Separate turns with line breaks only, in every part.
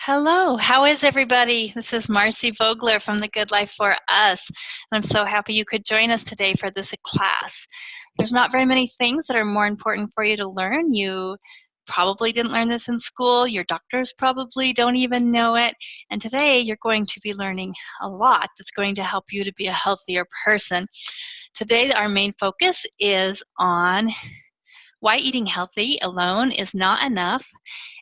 Hello, how is everybody? This is Marcy Vogler from The Good Life for Us, and I'm so happy you could join us today for this class. There's not very many things that are more important for you to learn. You probably didn't learn this in school, your doctors probably don't even know it, and today you're going to be learning a lot that's going to help you to be a healthier person. Today our main focus is on why eating healthy alone is not enough,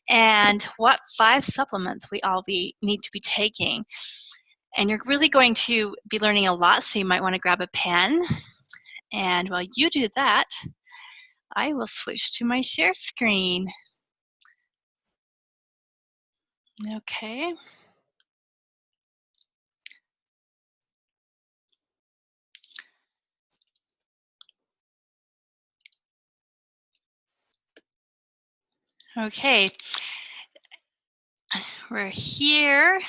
and what 5 supplements we all need to be taking. And you're really going to be learning a lot, so you might want to grab a pen. And while you do that, I will switch to my share screen. Okay. Okay. We're here.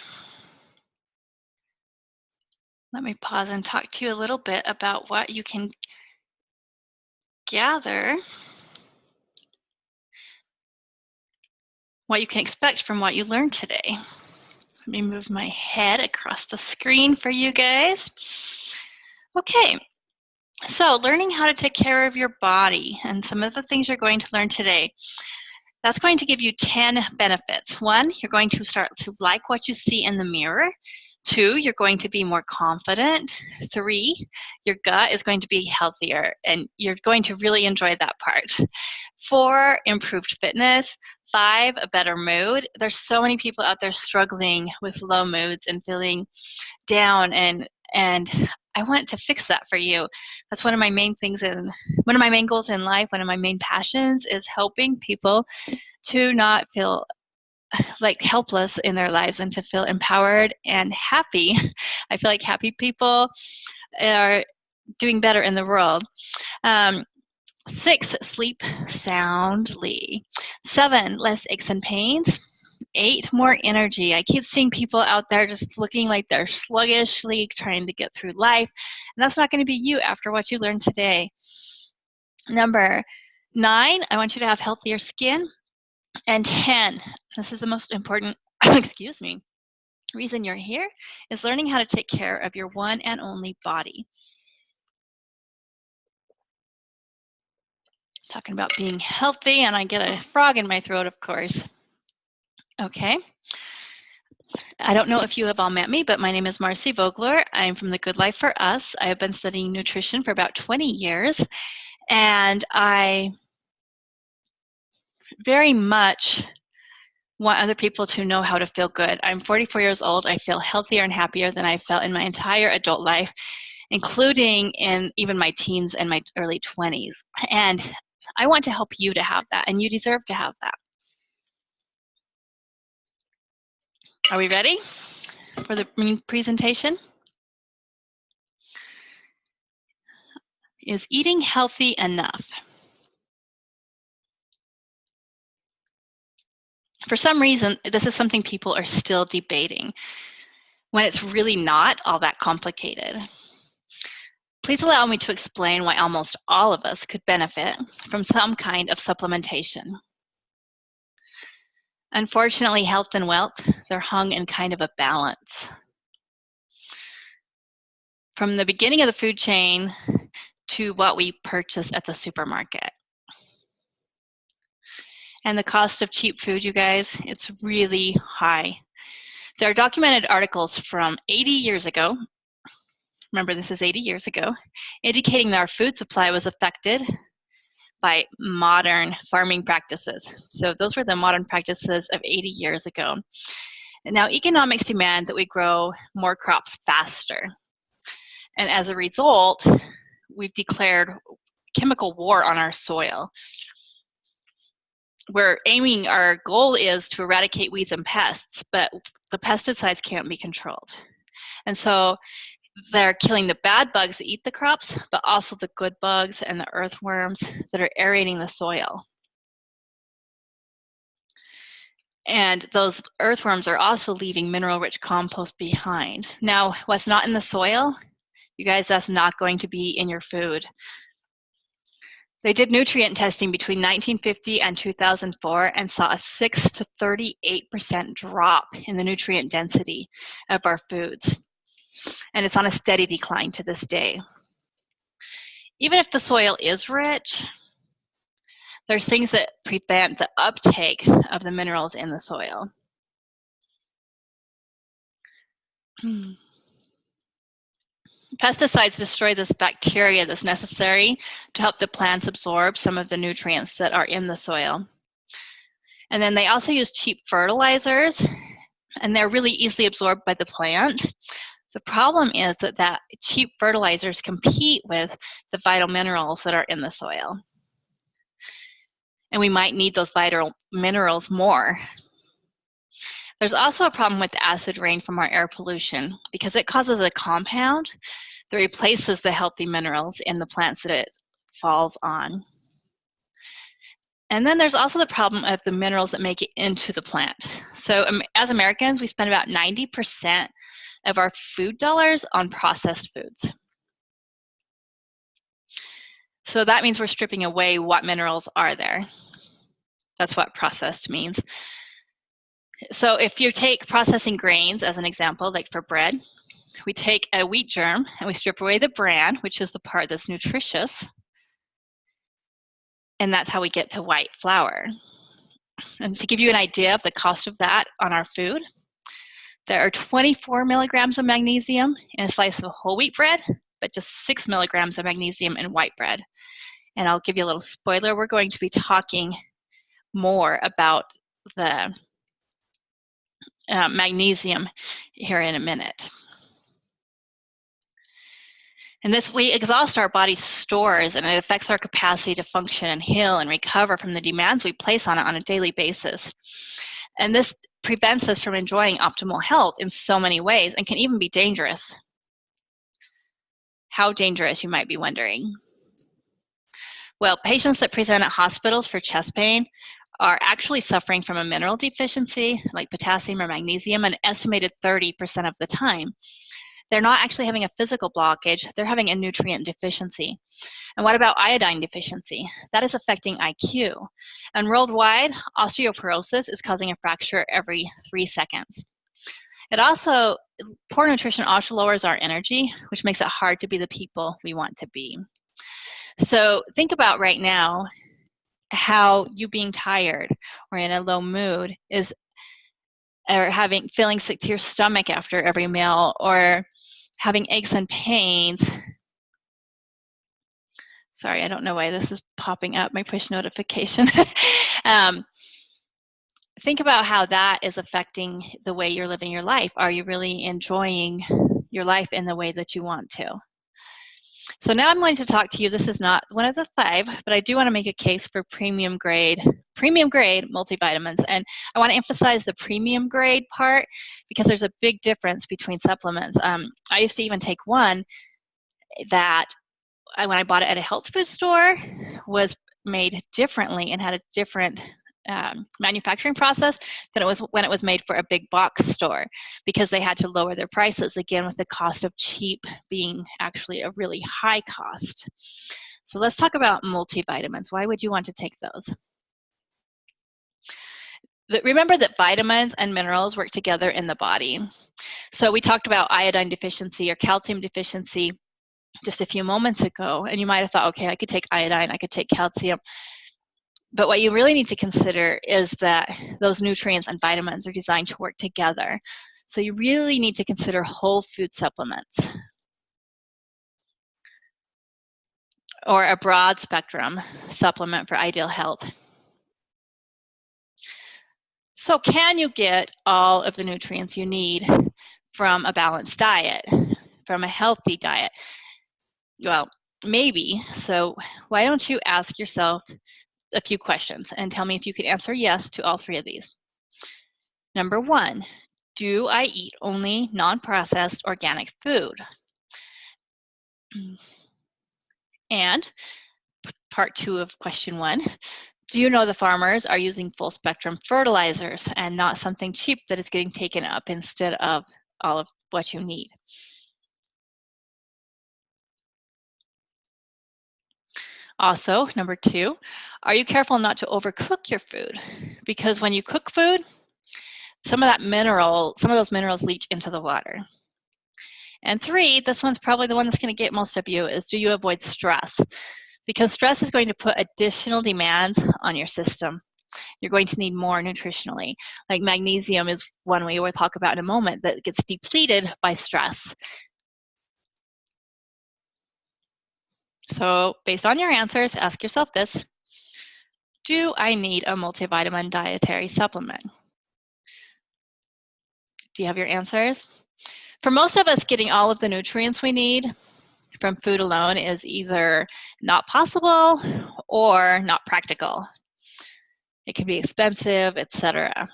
Let me pause and talk to you a little bit about what you can gather, what you can expect from what you learned today. Let me move my head across the screen for you guys. Okay, so learning how to take care of your body and some of the things you're going to learn today. That's going to give you 10 benefits. 1, you're going to start to like what you see in the mirror. 2, you're going to be more confident. 3, your gut is going to be healthier and you're going to really enjoy that part. 4, improved fitness. 5, a better mood. There's so many people out there struggling with low moods and feeling down, and I want to fix that for you. That's one of my main things, and one of my main goals in life, one of my main passions is helping people to not feel like helpless in their lives and to feel empowered and happy. I feel like happy people are doing better in the world. 6, sleep soundly. 7, less aches and pains. 8, more energy. I keep seeing people out there just looking like they're sluggishly trying to get through life, and that's not going to be you after what you learned today. Number 9, I want you to have healthier skin. And 10, this is the most important, excuse me, reason you're here, is learning how to take care of your one and only body. Talking about being healthy, and I get a frog in my throat, of course. Okay. I don't know if you have all met me, but my name is Marcy Vogler. I'm from The Good Life for Us. I have been studying nutrition for about 20 years, and I very much want other people to know how to feel good. I'm 44 years old. I feel healthier and happier than I felt in my entire adult life, including in even my teens and my early 20s. And I want to help you to have that, and you deserve to have that. Are we ready for the presentation? Is eating healthy enough? For some reason, this is something people are still debating, when it's really not all that complicated. Please allow me to explain why almost all of us could benefit from some kind of supplementation. Unfortunately, health and wealth, they're hung in kind of a balance. From the beginning of the food chain to what we purchase at the supermarket. And the cost of cheap food, you guys, it's really high. There are documented articles from 80 years ago, remember this is 80 years ago, indicating that our food supply was affected by modern farming practices. So those were the modern practices of 80 years ago. And now economics demand that we grow more crops faster. And as a result, we've declared chemical war on our soil. Our goal is to eradicate weeds and pests, but the pesticides can't be controlled. And so they're killing the bad bugs that eat the crops, but also the good bugs and the earthworms that are aerating the soil. And those earthworms are also leaving mineral-rich compost behind. Now, what's not in the soil, you guys, that's not going to be in your food. They did nutrient testing between 1950 and 2004 and saw a 6 to 38% drop in the nutrient density of our foods. And it's on a steady decline to this day. Even if the soil is rich, there's things that prevent the uptake of the minerals in the soil. Pesticides destroy this bacteria that's necessary to help the plants absorb some of the nutrients that are in the soil. And then they also use cheap fertilizers, and they're really easily absorbed by the plant. The problem is that cheap fertilizers compete with the vital minerals that are in the soil. And we might need those vital minerals more. There's also a problem with the acid rain from our air pollution because it causes a compound that replaces the healthy minerals in the plants that it falls on. And then there's also the problem of the minerals that make it into the plant. So as Americans, we spend about 90% of our food dollars on processed foods. So that means we're stripping away what minerals are there. That's what processed means. So if you take processing grains as an example, like for bread, we take a wheat germ and we strip away the bran, which is the part that's nutritious. And that's how we get to white flour. And to give you an idea of the cost of that on our food, there are 24 milligrams of magnesium in a slice of whole wheat bread, but just 6 milligrams of magnesium in white bread. And I'll give you a little spoiler. We're going to be talking more about the magnesium here in a minute. And this, we exhaust our body's stores, and it affects our capacity to function and heal and recover from the demands we place on it on a daily basis. And this prevents us from enjoying optimal health in so many ways and can even be dangerous. How dangerous, you might be wondering? Well, patients that present at hospitals for chest pain are actually suffering from a mineral deficiency like potassium or magnesium an estimated 30% of the time. They're not actually having a physical blockage, they're having a nutrient deficiency. And what about iodine deficiency? That is affecting IQ. And worldwide, osteoporosis is causing a fracture every 3 seconds. It also, poor nutrition also lowers our energy, which makes it hard to be the people we want to be. So think about right now how you being tired or in a low mood is, or feeling sick to your stomach after every meal, or having aches and pains. Sorry, I don't know why this is popping up, my push notification. Think about how that is affecting the way you're living your life. Are you really enjoying your life in the way that you want to? So now I'm going to talk to you, this is not one of the 5, but I do want to make a case for premium grade multivitamins. And I want to emphasize the premium grade part because there's a big difference between supplements. I used to even take one that when I bought it at a health food store was made differently and had a different manufacturing process than it was when it was made for a big box store, because they had to lower their prices, again with the cost of cheap being actually a really high cost. So let's talk about multivitamins. Why would you want to take those? Remember that vitamins and minerals work together in the body. So we talked about iodine deficiency or calcium deficiency just a few moments ago, and you might have thought, okay, I could take iodine, I could take calcium. But what you really need to consider is that those nutrients and vitamins are designed to work together. So you really need to consider whole food supplements or a broad spectrum supplement for ideal health. So can you get all of the nutrients you need from a balanced diet, from a healthy diet? Well, maybe. So why don't you ask yourself a few questions and tell me if you could answer yes to all 3 of these. Number 1, do I eat only non-processed organic food? And part 2 of question 1, do you know the farmers are using full spectrum fertilizers and not something cheap that is getting taken up instead of all of what you need? Also, number 2, are you careful not to overcook your food? Because when you cook food, some of those minerals leach into the water. And 3, this one's probably the one that's going to get most of you, is do you avoid stress? Because stress is going to put additional demands on your system. You're going to need more nutritionally. Like magnesium is one we will talk about in a moment that gets depleted by stress. So based on your answers, ask yourself this: do I need a multivitamin dietary supplement? Do you have your answers? For most of us, getting all of the nutrients we need from food alone is either not possible or not practical. It can be expensive, etc.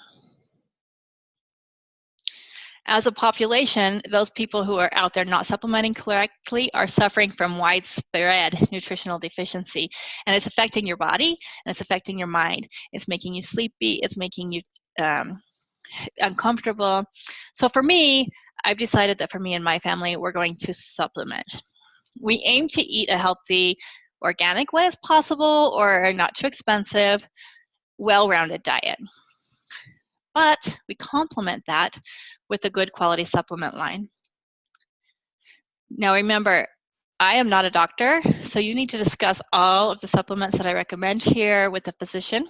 As a population, those people who are out there not supplementing correctly are suffering from widespread nutritional deficiency. And it's affecting your body, and it's affecting your mind. It's making you sleepy, it's making you uncomfortable. So for me, I've decided that for me and my family, we're going to supplement. We aim to eat a healthy, organic way as possible, or not too expensive, well-rounded diet. But we complement that with a good quality supplement line. Now remember, I am not a doctor, so you need to discuss all of the supplements that I recommend here with a physician.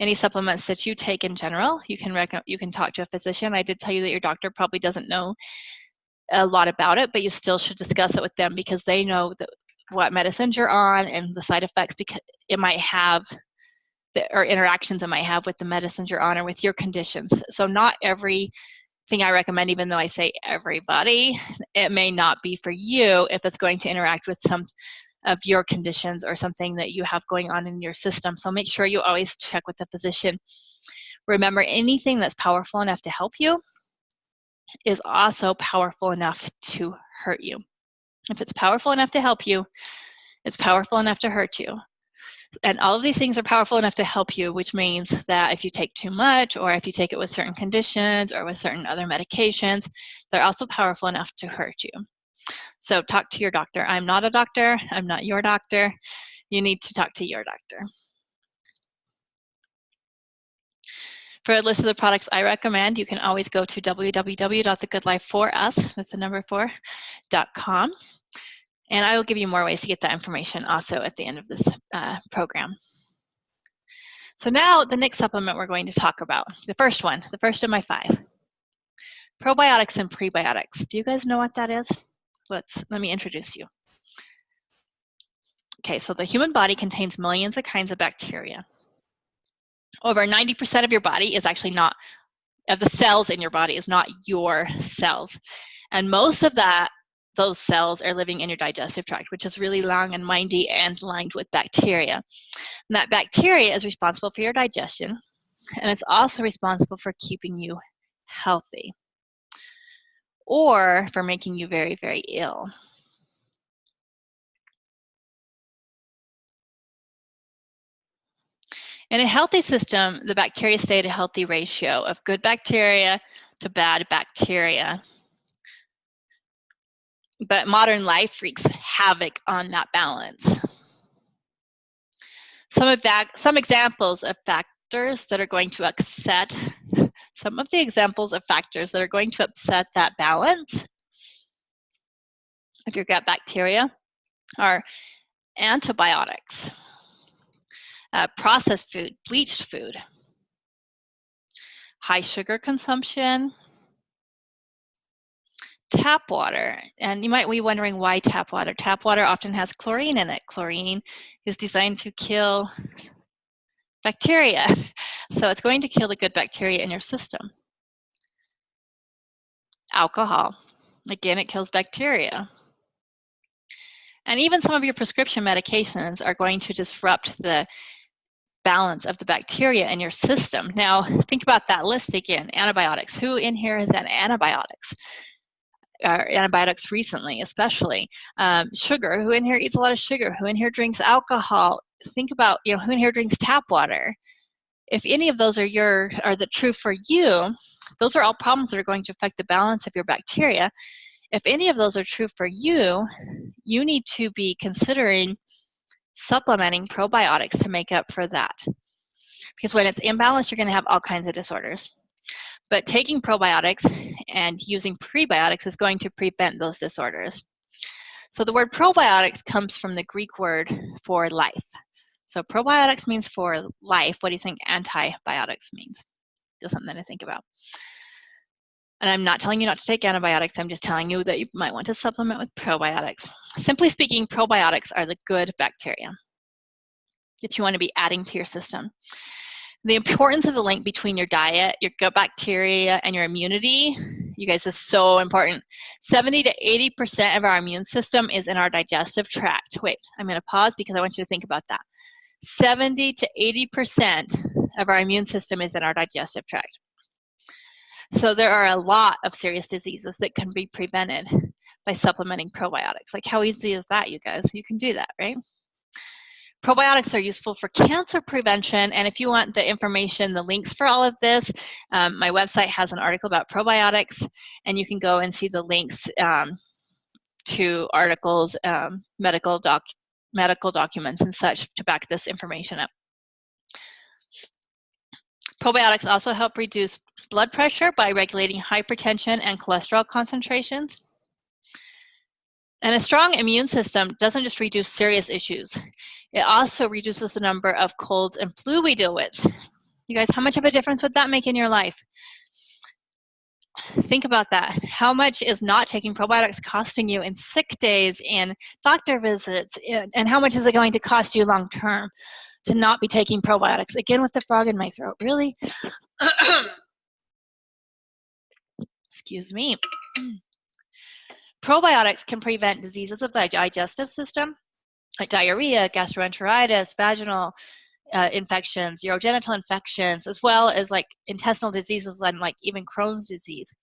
Any supplements that you take in general, you can talk to a physician. I did tell you that your doctor probably doesn't know a lot about it, but you still should discuss it with them because they know what medicines you're on and the side effects because it might have or interactions it might have with the medicines you're on or with your conditions. So not everything I recommend, even though I say everybody, it may not be for you if it's going to interact with some of your conditions or something that you have going on in your system. So make sure you always check with the physician. Remember, anything that's powerful enough to help you is also powerful enough to hurt you. If it's powerful enough to help you, it's powerful enough to hurt you. And all of these things are powerful enough to help you, which means that if you take too much or if you take it with certain conditions or with certain other medications, they're also powerful enough to hurt you. So talk to your doctor. I'm not a doctor. I'm not your doctor. You need to talk to your doctor. For a list of the products I recommend, you can always go to www.thegoodlife4us, that's the number 4.com. And I will give you more ways to get that information also at the end of this program. So now the next supplement we're going to talk about, the first of my 5. Probiotics and prebiotics. Do you guys know what that is? Let me introduce you. Okay, so the human body contains millions of kinds of bacteria. Over 90% of your body is actually not, of the cells in your body is not your cells. And most of those cells are living in your digestive tract, which is really long and windy and lined with bacteria. And that bacteria is responsible for your digestion, and it's also responsible for keeping you healthy or for making you very, very ill. In a healthy system, the bacteria stay at a healthy ratio of good bacteria to bad bacteria. But modern life wreaks havoc on that balance. Some examples of factors that are going to upset, that balance of your gut bacteria are antibiotics, processed food, bleached food, high sugar consumption, tap water. And you might be wondering why tap water. Tap water often has chlorine in it. Chlorine is designed to kill bacteria. So it's going to kill the good bacteria in your system. Alcohol. Again, it kills bacteria. And even some of your prescription medications are going to disrupt the balance of the bacteria in your system. Now, think about that list again. Antibiotics. Who in here has had antibiotics? Antibiotics recently, especially. Sugar. Who in here eats a lot of sugar? Who in here drinks alcohol? Think about, who in here drinks tap water? If any of those are the true for you, those are all problems that are going to affect the balance of your bacteria. If any of those are true for you, you need to be considering supplementing probiotics to make up for that. Because when it's imbalanced, you're going to have all kinds of disorders. But taking probiotics and using prebiotics is going to prevent those disorders. So the word probiotics comes from the Greek word for life. So probiotics means for life. What do you think antibiotics means? Just something to think about. And I'm not telling you not to take antibiotics. I'm just telling you that you might want to supplement with probiotics. Simply speaking, probiotics are the good bacteria that you want to be adding to your system. The importance of the link between your diet, your gut bacteria, and your immunity, you guys, is so important. 70 to 80% of our immune system is in our digestive tract. Wait, I'm going to pause because I want you to think about that. 70 to 80% of our immune system is in our digestive tract. So there are a lot of serious diseases that can be prevented by supplementing probiotics. Like, how easy is that, you guys? You can do that, right? Probiotics are useful for cancer prevention, and if you want the information, the links for all of this, my website has an article about probiotics, and you can go and see the links to articles, medical documents and such to back this information up. Probiotics also help reduce blood pressure by regulating hypertension and cholesterol concentrations. And a strong immune system doesn't just reduce serious issues. It also reduces the number of colds and flu we deal with. You guys, how much of a difference would that make in your life? Think about that. How much is not taking probiotics costing you in sick days, in doctor visits, and how much is it going to cost you long term to not be taking probiotics? Again, with the frog in my throat, really? Excuse me. Probiotics can prevent diseases of the digestive system, like diarrhea, gastroenteritis, vaginal infections, urogenital infections, as well as like intestinal diseases and like even Crohn's disease,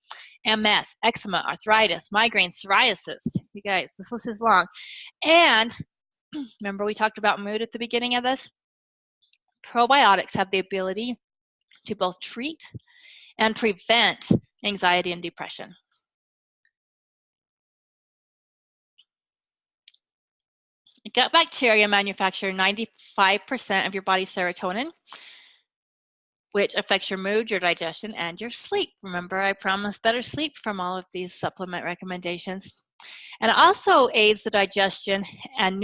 MS, eczema, arthritis, migraine, psoriasis. You guys, this list is long. And remember we talked about mood at the beginning of this? Probiotics have the ability to both treat and prevent anxiety and depression. Gut bacteria manufacture 95% of your body's serotonin, which affects your mood, your digestion, and your sleep. Remember, I promised better sleep from all of these supplement recommendations. And it also aids the digestion and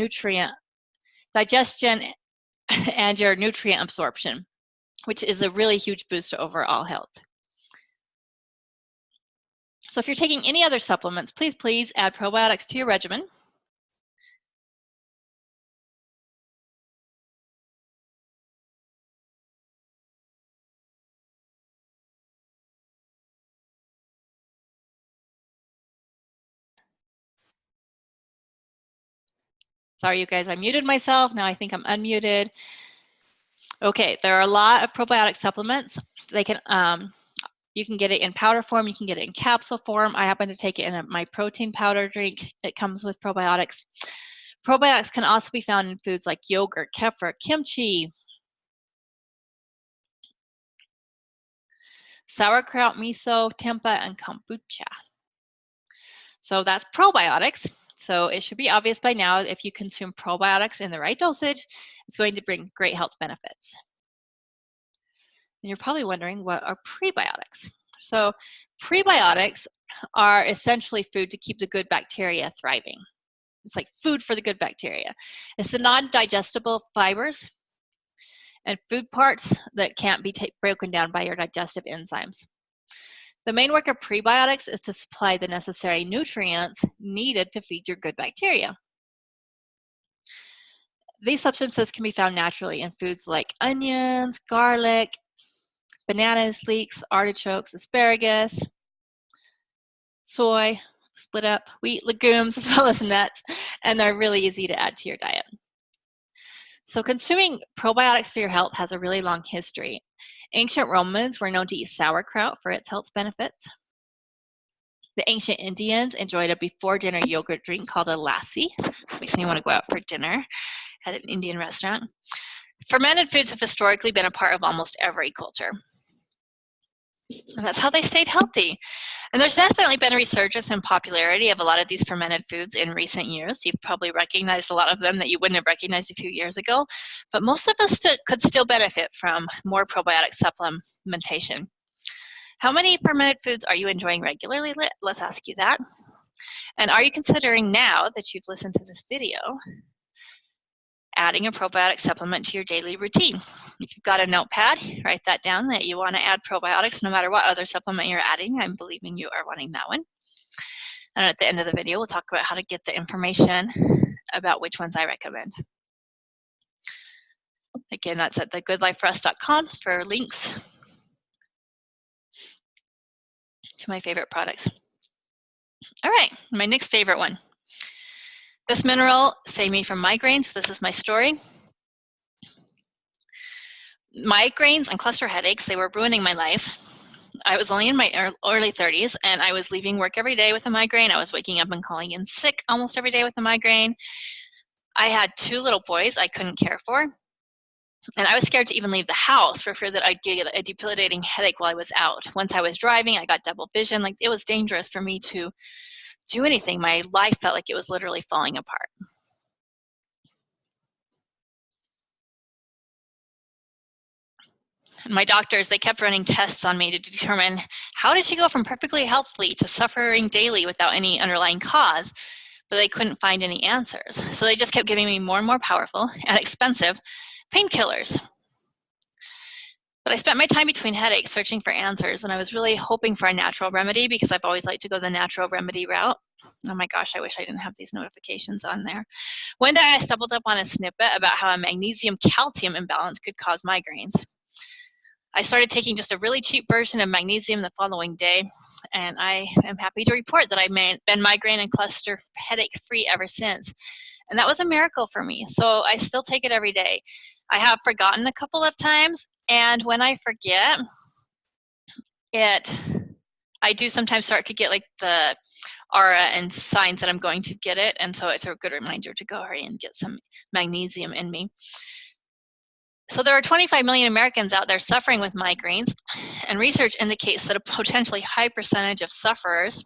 your nutrient absorption, which is a really huge boost to overall health. So if you're taking any other supplements, please add probiotics to your regimen. Sorry, you guys, I muted myself. Now I think I'm unmuted. Okay, there are a lot of probiotic supplements. They can, you can get it in powder form, you can get it in capsule form. I happen to take it in my protein powder drink. It comes with probiotics. Probiotics can also be found in foods like yogurt, kefir, kimchi, sauerkraut, miso, tempeh, and kombucha. So that's probiotics. So it should be obvious by now, if you consume probiotics in the right dosage, it's going to bring great health benefits. And you're probably wondering, what are prebiotics? So prebiotics are essentially food to keep the good bacteria thriving. It's like food for the good bacteria. It's the non-digestible fibers and food parts that can't be broken down by your digestive enzymes. The main work of prebiotics is to supply the necessary nutrients needed to feed your good bacteria. These substances can be found naturally in foods like onions, garlic, bananas, leeks, artichokes, asparagus, soy, split up wheat, legumes, as well as nuts, and they're really easy to add to your diet. So consuming probiotics for your health has a really long history. Ancient Romans were known to eat sauerkraut for its health benefits. The ancient Indians enjoyed a before-dinner yogurt drink called a lassi. Makes me want to go out for dinner at an Indian restaurant. Fermented foods have historically been a part of almost every culture. And that's how they stayed healthy. And there's definitely been a resurgence in popularity of a lot of these fermented foods in recent years. You've probably recognized a lot of them that you wouldn't have recognized a few years ago, but most of us could still benefit from more probiotic supplementation. How many fermented foods are you enjoying regularly? Let's ask you that. And are you considering, now that you've listened to this video, adding a probiotic supplement to your daily routine? If you've got a notepad, write that down, that you want to add probiotics no matter what other supplement you're adding. I'm believing you are wanting that one. And at the end of the video, we'll talk about how to get the information about which ones I recommend. Again, that's at thegoodlifeforus.com for links to my favorite products. All right, my next favorite one. This mineral saved me from migraines. This is my story. Migraines and cluster headaches, they were ruining my life. I was only in my early 30s, and I was leaving work every day with a migraine. I was waking up and calling in sick almost every day with a migraine. I had 2 little boys I couldn't care for, and I was scared to even leave the house for fear that I'd get a debilitating headache while I was out. Once I was driving, I got double vision. Like, it was dangerous for me to do anything. My life felt like it was literally falling apart. And my doctors, they kept running tests on me to determine how did she go from perfectly healthy to suffering daily without any underlying cause, but they couldn't find any answers. So they just kept giving me more and more powerful and expensive painkillers. But I spent my time between headaches searching for answers, and I was really hoping for a natural remedy because I've always liked to go the natural remedy route. Oh my gosh, I wish I didn't have these notifications on there. One day I stumbled up on a snippet about how a magnesium-calcium imbalance could cause migraines. I started taking just a really cheap version of magnesium the following day, and I am happy to report that I've been migraine and cluster headache free ever since. And that was a miracle for me. So I still take it every day. I have forgotten a couple of times, and when I forget it, I do sometimes start to get like the aura and signs that I'm going to get it, and so it's a good reminder to go hurry and get some magnesium in me. So there are 25 million Americans out there suffering with migraines, and research indicates that a potentially high percentage of sufferers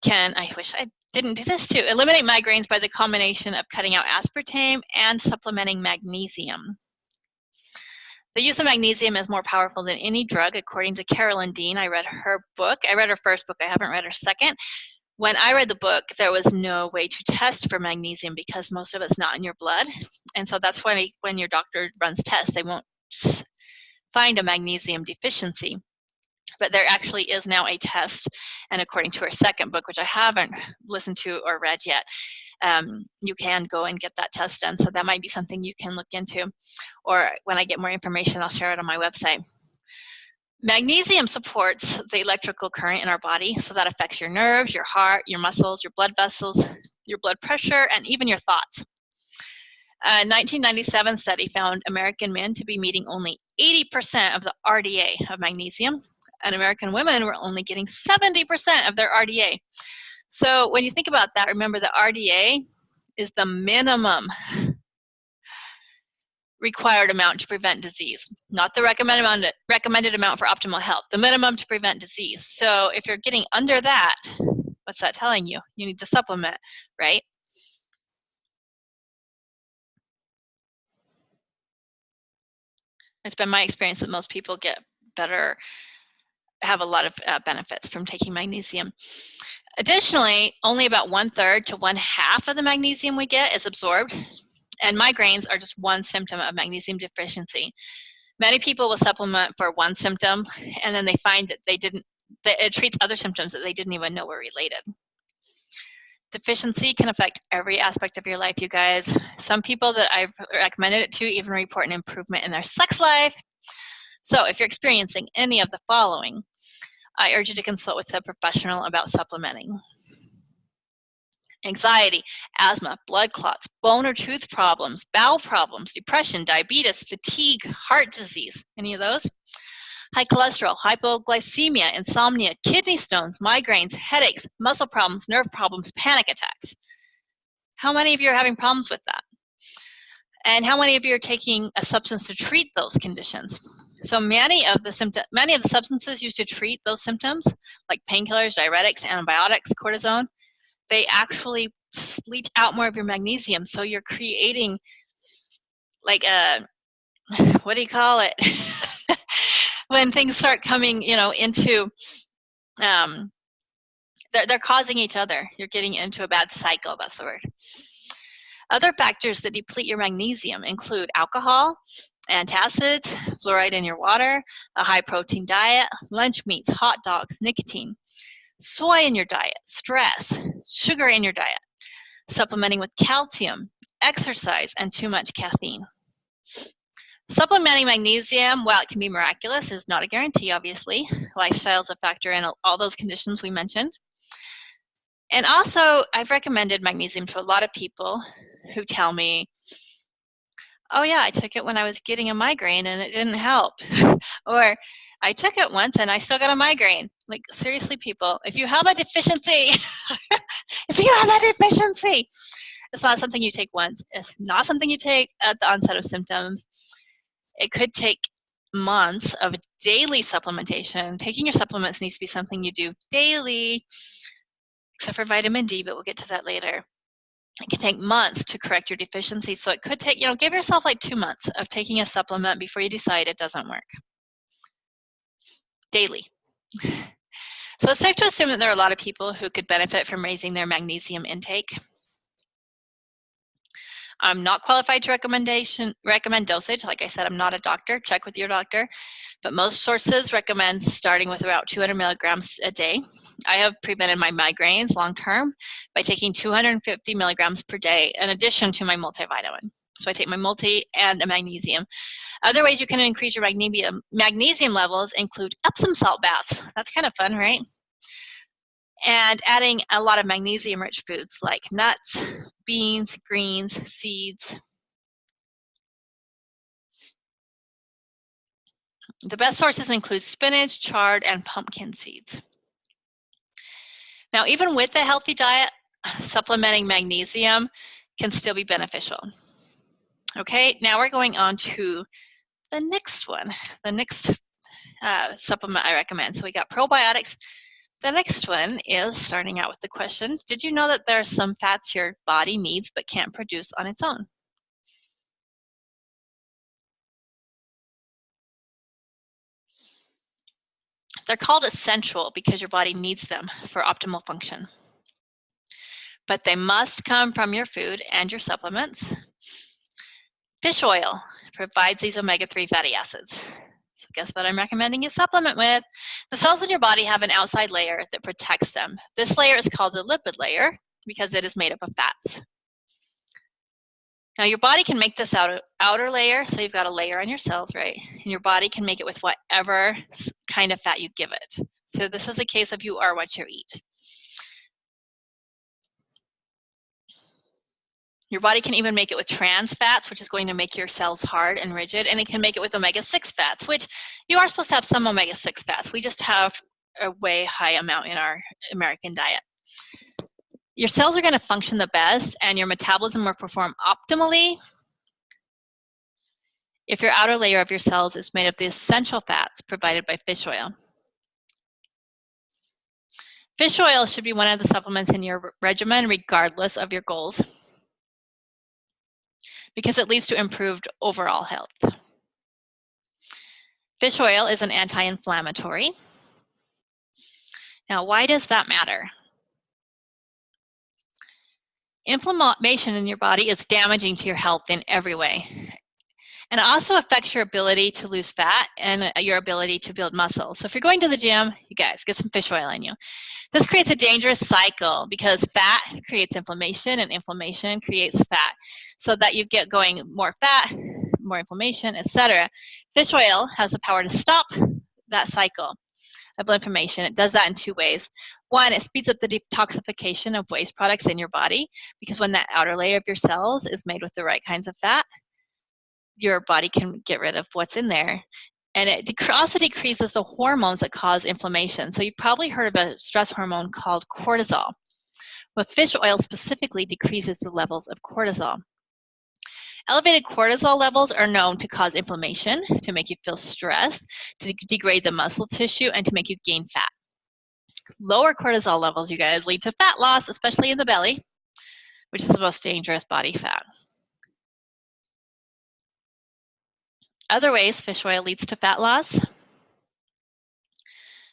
can, I wish I didn't do this too, eliminate migraines by the combination of cutting out aspartame and supplementing magnesium. The use of magnesium is more powerful than any drug, according to Carolyn Dean. I read her book. I read her first book. I haven't read her second. When I read the book, there was no way to test for magnesium because most of it's not in your blood. And so that's why when your doctor runs tests, they won't find a magnesium deficiency. But there actually is now a test, and according to her second book, which I haven't listened to or read yet, you can go and get that test done. So that might be something you can look into. Or when I get more information, I'll share it on my website. Magnesium supports the electrical current in our body, so that affects your nerves, your heart, your muscles, your blood vessels, your blood pressure, and even your thoughts. A 1997 study found American men to be meeting only 80% of the RDA of magnesium, and American women were only getting 70% of their RDA. So when you think about that, remember the RDA is the minimum required amount to prevent disease, not the recommended amount for optimal health, the minimum to prevent disease. So if you're getting under that, what's that telling you? You need to supplement, right? It's been my experience that most people get better, have a lot of benefits from taking magnesium. Additionally, only about 1/3 to 1/2 of the magnesium we get is absorbed, and migraines are just one symptom of magnesium deficiency. Many people will supplement for one symptom, and then they find that it treats other symptoms that they didn't even know were related. Deficiency can affect every aspect of your life, you guys. Some people that I've recommended it to even report an improvement in their sex life. So if you're experiencing any of the following, I urge you to consult with a professional about supplementing. Anxiety, asthma, blood clots, bone or tooth problems, bowel problems, depression, diabetes, fatigue, heart disease, any of those? High cholesterol, hypoglycemia, insomnia, kidney stones, migraines, headaches, muscle problems, nerve problems, panic attacks. How many of you are having problems with that? And how many of you are taking a substance to treat those conditions? So many of the substances used to treat those symptoms, like painkillers, diuretics, antibiotics, cortisone, they actually leach out more of your magnesium. So you're creating like a, what do you call it? When things start coming, into, they're causing each other. You're getting into a bad cycle, that's the word. Other factors that deplete your magnesium include alcohol, antacids, fluoride in your water, a high protein diet, lunch meats, hot dogs, nicotine, soy in your diet, stress, sugar in your diet, supplementing with calcium, exercise, and too much caffeine. Supplementing magnesium, while it can be miraculous, is not a guarantee, obviously. Lifestyle is a factor in all those conditions we mentioned. And also, I've recommended magnesium to a lot of people who tell me, oh yeah, I took it when I was getting a migraine and it didn't help. Or I took it once and I still got a migraine. Like, seriously, people, if you have a deficiency, it's not something you take once. It's not something you take at the onset of symptoms. It could take months of daily supplementation. Taking your supplements needs to be something you do daily, except for vitamin D, but we'll get to that later. It can take months to correct your deficiency. So it could take, give yourself like 2 months of taking a supplement before you decide it doesn't work. Daily. So it's safe to assume that there are a lot of people who could benefit from raising their magnesium intake. I'm not qualified to recommend dosage. Like I said, I'm not a doctor. Check with your doctor. But most sources recommend starting with about 200 milligrams a day. I have prevented my migraines long-term by taking 250 milligrams per day in addition to my multivitamin. So I take my multi and a magnesium. Other ways you can increase your magnesium levels include Epsom salt baths. That's kind of fun, right? And adding a lot of magnesium-rich foods like nuts, beans, greens, seeds. The best sources include spinach, chard, and pumpkin seeds. Now, even with a healthy diet, supplementing magnesium can still be beneficial. Okay, now we're going on to the next one, the next supplement I recommend. So we got probiotics. The next one is starting out with the question, did you know that there are some fats your body needs but can't produce on its own? They're called essential because your body needs them for optimal function. But they must come from your food and your supplements. Fish oil provides these omega-3 fatty acids. So guess what I'm recommending you supplement with? The cells in your body have an outside layer that protects them. This layer is called the lipid layer because it is made up of fats. Now your body can make this outer layer, so you've got a layer on your cells, right? And your body can make it with whatever kind of fat you give it. So this is a case of you are what you eat. Your body can even make it with trans fats, which is going to make your cells hard and rigid, and it can make it with omega-6 fats, which you are supposed to have some omega-6 fats. We just have a way high amount in our American diet. Your cells are going to function the best and your metabolism will perform optimally if your outer layer of your cells is made of the essential fats provided by fish oil. Fish oil should be one of the supplements in your regimen regardless of your goals because it leads to improved overall health. Fish oil is an anti-inflammatory. Now, why does that matter? Inflammation in your body is damaging to your health in every way. And it also affects your ability to lose fat and your ability to build muscle. So if you're going to the gym, you guys, get some fish oil in you. This creates a dangerous cycle because fat creates inflammation and inflammation creates fat. So that you get going more fat, more inflammation, etc. Fish oil has the power to stop that cycle of inflammation. It does that in 2 ways. One, it speeds up the detoxification of waste products in your body because when that outer layer of your cells is made with the right kinds of fat, your body can get rid of what's in there. And it also decreases the hormones that cause inflammation. So you've probably heard of a stress hormone called cortisol. Well, fish oil specifically decreases the levels of cortisol. Elevated cortisol levels are known to cause inflammation, to make you feel stressed, to degrade the muscle tissue, and to make you gain fat. Lower cortisol levels, you guys, lead to fat loss, especially in the belly, which is the most dangerous body fat. Other ways fish oil leads to fat loss.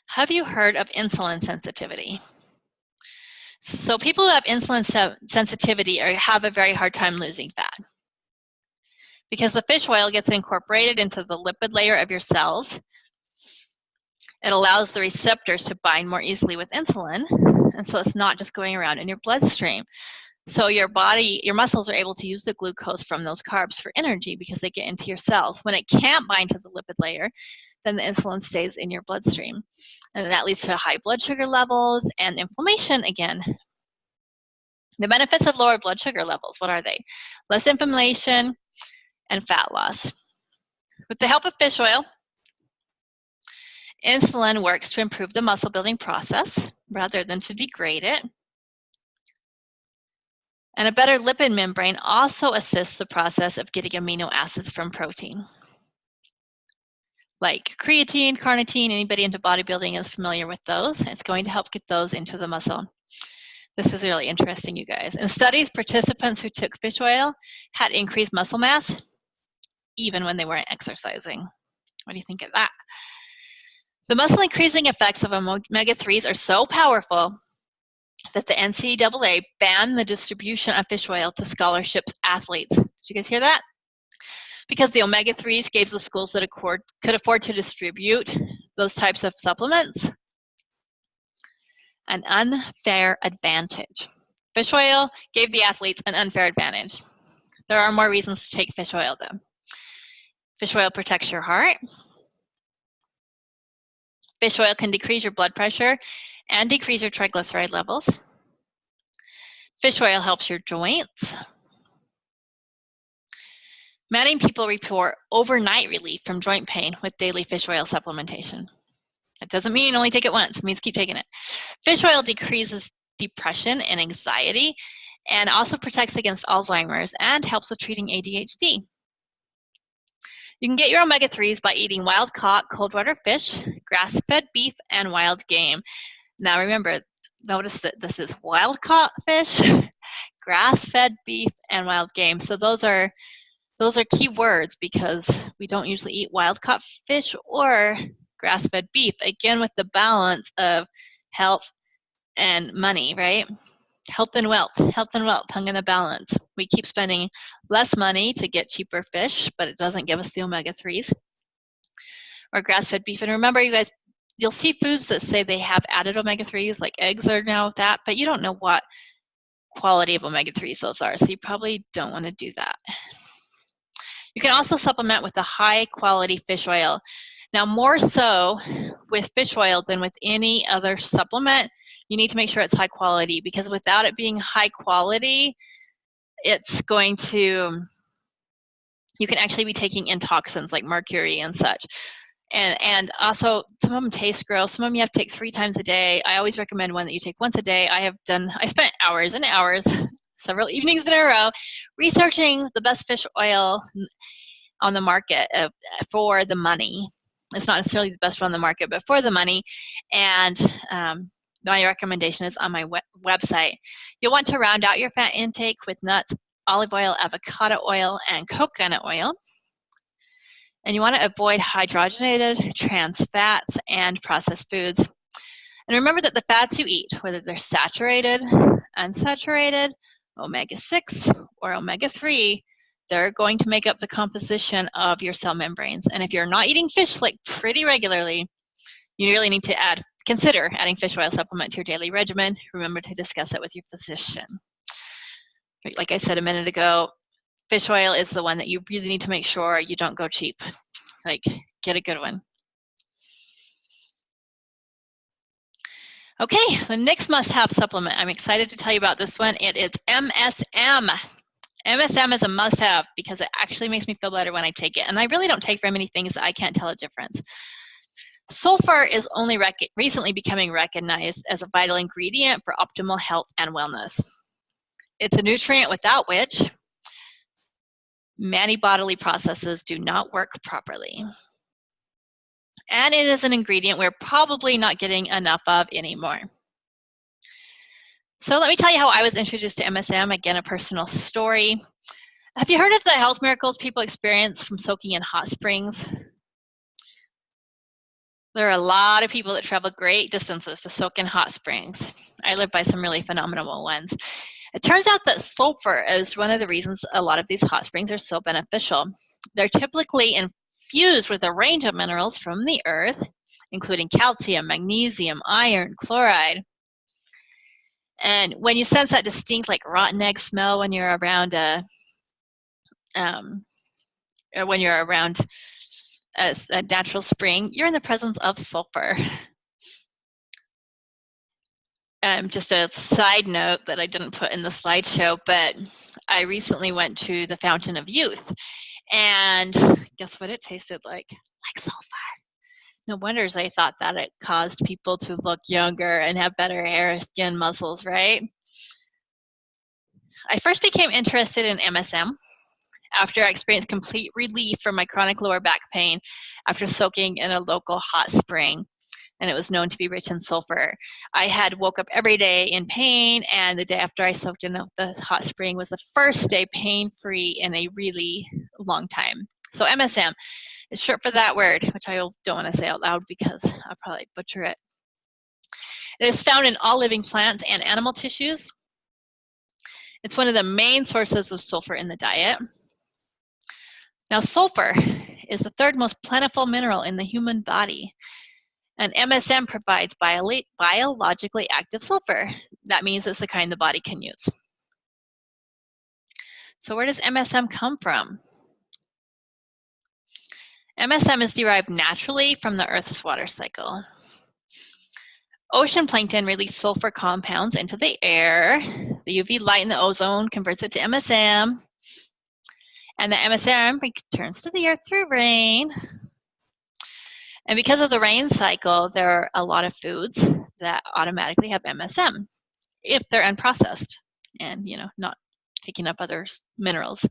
Have you heard of insulin sensitivity? So people who have insulin sensitivity have a very hard time losing fat because the fish oil gets incorporated into the lipid layer of your cells. It allows the receptors to bind more easily with insulin, and so it's not just going around in your bloodstream. So your muscles are able to use the glucose from those carbs for energy because they get into your cells. When it can't bind to the lipid layer, then the insulin stays in your bloodstream. And that leads to high blood sugar levels and inflammation again. The benefits of lower blood sugar levels, what are they? Less inflammation and fat loss. With the help of fish oil, insulin works to improve the muscle building process rather than to degrade it. And a better lipid membrane also assists the process of getting amino acids from protein. Like creatine, carnitine, anybody into bodybuilding is familiar with those. It's going to help get those into the muscle. This is really interesting, you guys. In studies, participants who took fish oil had increased muscle mass even when they weren't exercising. What do you think of that? The muscle increasing effects of omega-3s are so powerful that the NCAA banned the distribution of fish oil to scholarship athletes. Did you guys hear that? Because the omega-3s gave the schools that could afford to distribute those types of supplements an unfair advantage. Fish oil gave the athletes an unfair advantage. There are more reasons to take fish oil though. Fish oil protects your heart. Fish oil can decrease your blood pressure and decrease your triglyceride levels. Fish oil helps your joints. Many people report overnight relief from joint pain with daily fish oil supplementation. That doesn't mean only take it once, it means keep taking it. Fish oil decreases depression and anxiety and also protects against Alzheimer's and helps with treating ADHD. You can get your omega-3s by eating wild-caught cold water fish, grass-fed beef, and wild game. Now remember, notice that this is wild-caught fish, grass-fed beef, and wild game. So those are key words because we don't usually eat wild-caught fish or grass-fed beef, again with the balance of health and money, right? Health and wealth, hung in the balance. We keep spending less money to get cheaper fish, but it doesn't give us the omega-3s or grass-fed beef. And remember, you guys, you'll see foods that say they have added omega-3s, like eggs are now that, but you don't know what quality of omega-3s those are, so you probably don't want to do that. You can also supplement with a high-quality fish oil. Now, more so with fish oil than with any other supplement, you need to make sure it's high quality because without it being high quality, it's going to, you can actually be taking in toxins like mercury and such. And also, some of them taste gross. Some of them you have to take 3 times a day. I always recommend one that you take once a day. I spent hours and hours, several evenings in a row, researching the best fish oil on the market for the money. It's not necessarily the best one on the market, but for the money. And my recommendation is on my website. You'll want to round out your fat intake with nuts, olive oil, avocado oil, and coconut oil. And you want to avoid hydrogenated, trans fats, and processed foods. And remember that the fats you eat, whether they're saturated, unsaturated, omega-6, or omega-3, they're going to make up the composition of your cell membranes. And if you're not eating fish like pretty regularly, you really need to consider adding fish oil supplement to your daily regimen. Remember to discuss it with your physician. Like I said a minute ago, fish oil is the one that you really need to make sure you don't go cheap. Like, get a good one. Okay, the next must-have supplement. I'm excited to tell you about this one. It is MSM. MSM is a must-have because it actually makes me feel better when I take it. And I really don't take very many things that I can't tell a difference. Sulfur is only recently becoming recognized as a vital ingredient for optimal health and wellness. It's a nutrient without which Many bodily processes do not work properly. And it is an ingredient we're probably not getting enough of anymore. So let me tell you how I was introduced to MSM, again, a personal story. Have you heard of the health miracles people experience from soaking in hot springs? There are a lot of people that travel great distances to soak in hot springs. I live by some really phenomenal ones. It turns out that sulfur is one of the reasons a lot of these hot springs are so beneficial. They're typically infused with a range of minerals from the earth, including calcium, magnesium, iron, chloride. And when you sense that distinct, like rotten egg smell when you're around a natural spring, you're in the presence of sulfur. Just a side note that I didn't put in the slideshow, but I recently went to the Fountain of Youth, and guess what it tasted like? Like sulfur. No wonders I thought that it caused people to look younger and have better hair, skin, muscles, right? I first became interested in MSM after I experienced complete relief from my chronic lower back pain after soaking in a local hot spring, and it was known to be rich in sulfur. I had woke up every day in pain, and the day after I soaked in the hot spring was the first day pain-free in a really long time. So MSM is short for that word, which I don't want to say out loud because I'll probably butcher it. It is found in all living plants and animal tissues. It's one of the main sources of sulfur in the diet. Now, sulfur is the third most plentiful mineral in the human body. And MSM provides biologically active sulfur. That means it's the kind the body can use. So where does MSM come from? MSM is derived naturally from the Earth's water cycle. Ocean plankton release sulfur compounds into the air. The UV light in the ozone converts it to MSM. And the MSM returns to the earth through rain. And because of the rain cycle, there are a lot of foods that automatically have MSM if they're unprocessed and, not taking up other minerals.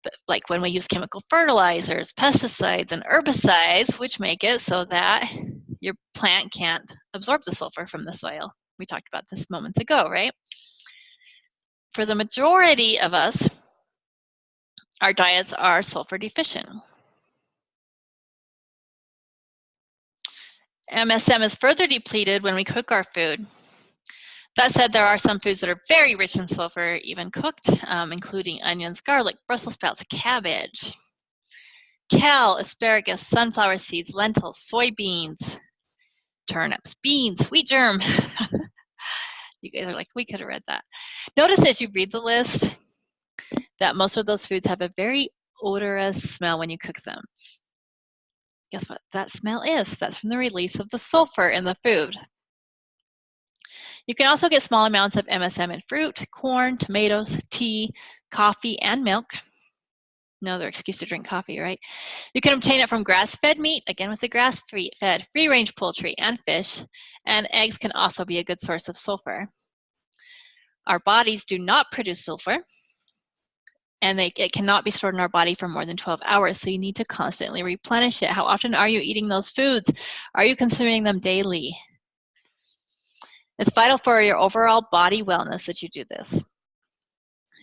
But like when we use chemical fertilizers, pesticides, and herbicides, which make it so that your plant can't absorb the sulfur from the soil. We talked about this moments ago, right? For the majority of us, our diets are sulfur deficient. MSM is further depleted when we cook our food. That said, there are some foods that are very rich in sulfur, even cooked, including onions, garlic, Brussels sprouts, cabbage, kale, asparagus, sunflower seeds, lentils, soybeans, turnips, beans, wheat germ. You guys are like, we could have read that. Notice as you read the list that most of those foods have a very odorous smell when you cook them. Guess what that smell is? That's from the release of the sulfur in the food. You can also get small amounts of MSM in fruit, corn, tomatoes, tea, coffee, and milk. Another excuse to drink coffee, right? You can obtain it from grass-fed meat, again with the grass-fed, free-range poultry and fish, and eggs can also be a good source of sulfur. Our bodies do not produce sulfur, and it cannot be stored in our body for more than 12 hours, so you need to constantly replenish it. How often are you eating those foods? Are you consuming them daily? It's vital for your overall body wellness that you do this.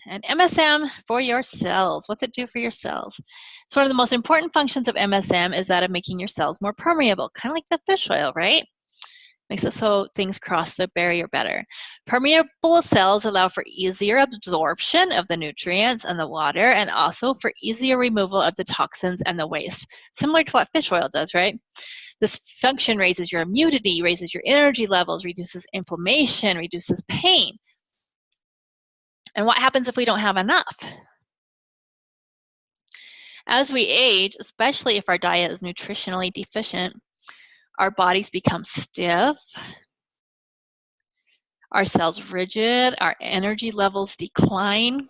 And MSM for your cells. What's it do for your cells? So one of the most important functions of MSM is that of making your cells more permeable, kind of like the fish oil, right? Makes it so things cross the barrier better. Permeable cells allow for easier absorption of the nutrients and the water, and also for easier removal of the toxins and the waste, similar to what fish oil does, right? This function raises your immunity, raises your energy levels, reduces inflammation, reduces pain. And what happens if we don't have enough? As we age, especially if our diet is nutritionally deficient, our bodies become stiff, our cells rigid, our energy levels decline.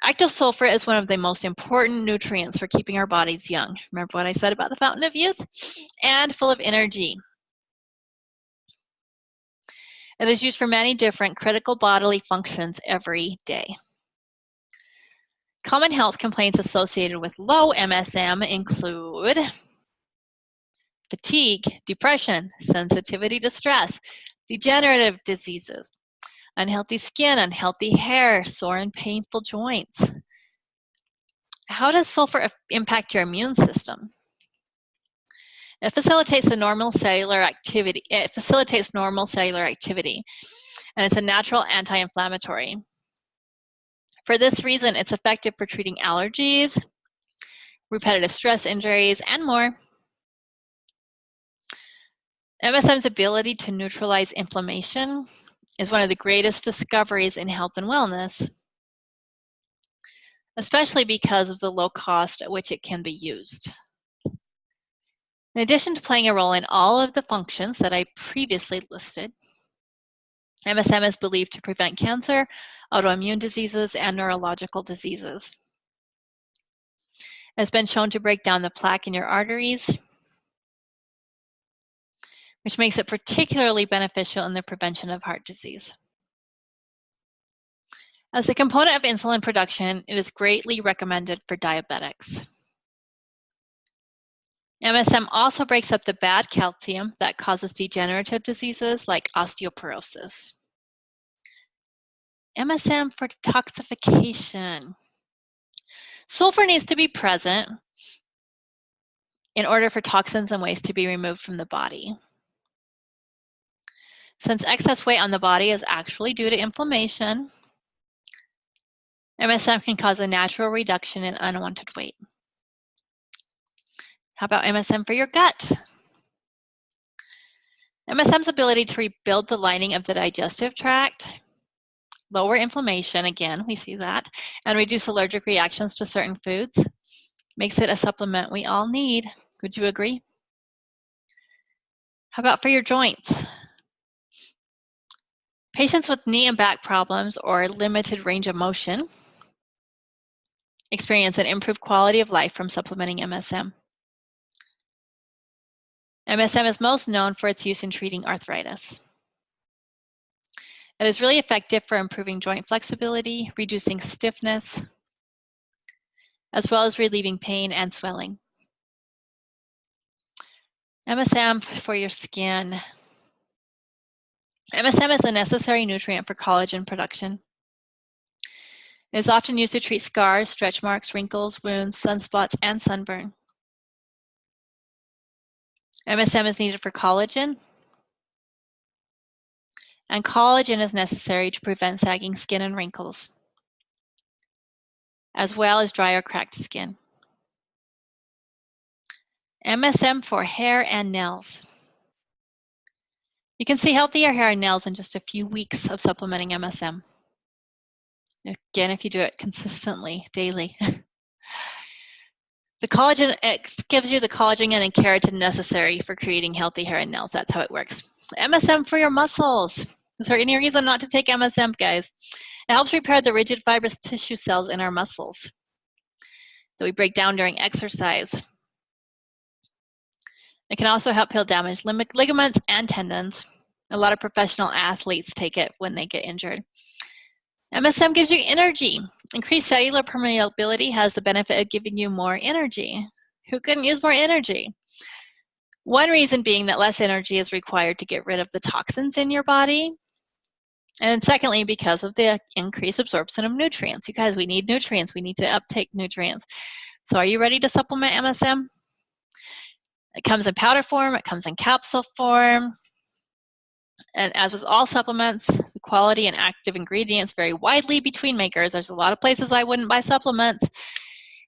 Active sulfur is one of the most important nutrients for keeping our bodies young. Remember what I said about the fountain of youth? And full of energy. It is used for many different critical bodily functions every day. Common health complaints associated with low MSM include fatigue, depression, sensitivity to stress, degenerative diseases, unhealthy skin, unhealthy hair, sore and painful joints. How does sulfur impact your immune system? It facilitates normal cellular activity, and it's a natural anti-inflammatory. For this reason, it's effective for treating allergies, repetitive stress injuries, and more. MSM's ability to neutralize inflammation is one of the greatest discoveries in health and wellness, especially because of the low cost at which it can be used. In addition to playing a role in all of the functions that I previously listed, MSM is believed to prevent cancer, autoimmune diseases, and neurological diseases. It's been shown to break down the plaque in your arteries, which makes it particularly beneficial in the prevention of heart disease. As a component of insulin production, it is greatly recommended for diabetics. MSM also breaks up the bad calcium that causes degenerative diseases like osteoporosis. MSM for detoxification. Sulfur needs to be present in order for toxins and waste to be removed from the body. Since excess weight on the body is actually due to inflammation, MSM can cause a natural reduction in unwanted weight. How about MSM for your gut? MSM's ability to rebuild the lining of the digestive tract, lower inflammation, again, we see that, and reduce allergic reactions to certain foods makes it a supplement we all need. Would you agree? How about for your joints? Patients with knee and back problems or limited range of motion experience an improved quality of life from supplementing MSM. MSM is most known for its use in treating arthritis. It is really effective for improving joint flexibility, reducing stiffness, as well as relieving pain and swelling. MSM for your skin. MSM is a necessary nutrient for collagen production. It is often used to treat scars, stretch marks, wrinkles, wounds, sunspots, and sunburn. MSM is needed for collagen, and collagen is necessary to prevent sagging skin and wrinkles, as well as dry or cracked skin. MSM for hair and nails. You can see healthier hair and nails in just a few weeks of supplementing MSM. Again, if you do it consistently, daily. The collagen, it gives you the collagen and keratin necessary for creating healthy hair and nails. That's how it works. MSM for your muscles. Is there any reason not to take MSM, guys? It helps repair the rigid fibrous tissue cells in our muscles that we break down during exercise. It can also help heal damaged ligaments and tendons. A lot of professional athletes take it when they get injured. MSM gives you energy. Increased cellular permeability has the benefit of giving you more energy. Who couldn't use more energy? One reason being that less energy is required to get rid of the toxins in your body. And secondly, because of the increased absorption of nutrients. You guys, we need nutrients. We need to uptake nutrients. So are you ready to supplement MSM? It comes in powder form. It comes in capsule form. And as with all supplements, the quality and active ingredients vary widely between makers. There's a lot of places I wouldn't buy supplements.